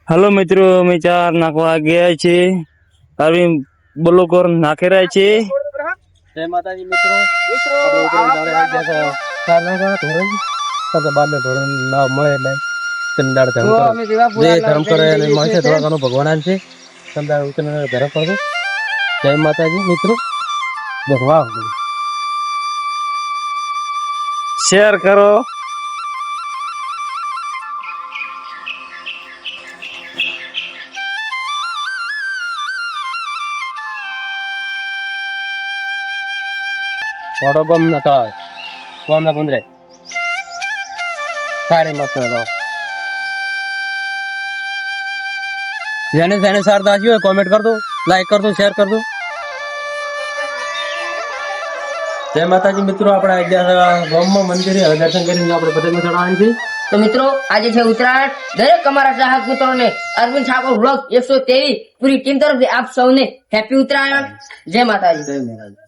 Hello મિત્રો, અમે ચાર નાખવા ગયા છે. અરવિંદ બ્લોકર નાખી રહ્યા છે. જય માતાજી મિત્રો. આપણે ઉતરાયણ દાડે આવી ગયા છે. ચાર નાખવા ધોરણ સાથે બારને ધોરણ ના મળે એટલે ચંદાડ ધર્મ કરે. જે ધર્મ કરે એને મળશે થોડા ઘણું ભગવાન છે. ચંદાડ ઉતરાયણ ધર્મ કરવું. જય માતાજી મિત્રો. દેખો વાહ શેર કરો. ઓટો ગમ ના થાય ગમ ના બંધરે સારી મસ્ત હતો. જેને જેને સાર દાજી હોય કોમેન્ટ કર દો, લાઈક કર દો, શેર કર દો. જય માતાજી મિત્રો. આપણે ગામમાં મંદિરે હવે દર્શન કરીને આપણે પતંગ ચડાવવાની છે. તો મિત્રો આજે છે ઉત્તરાયણ. દરેક અમારા ચાહક મિત્રોને અરવિંદ ઠાકોર વ્લોગ 123 પૂરી ટીમ તરફથી આપ સૌને હેપી ઉત્તરાયણ. જય માતાજી. જય માતાજી.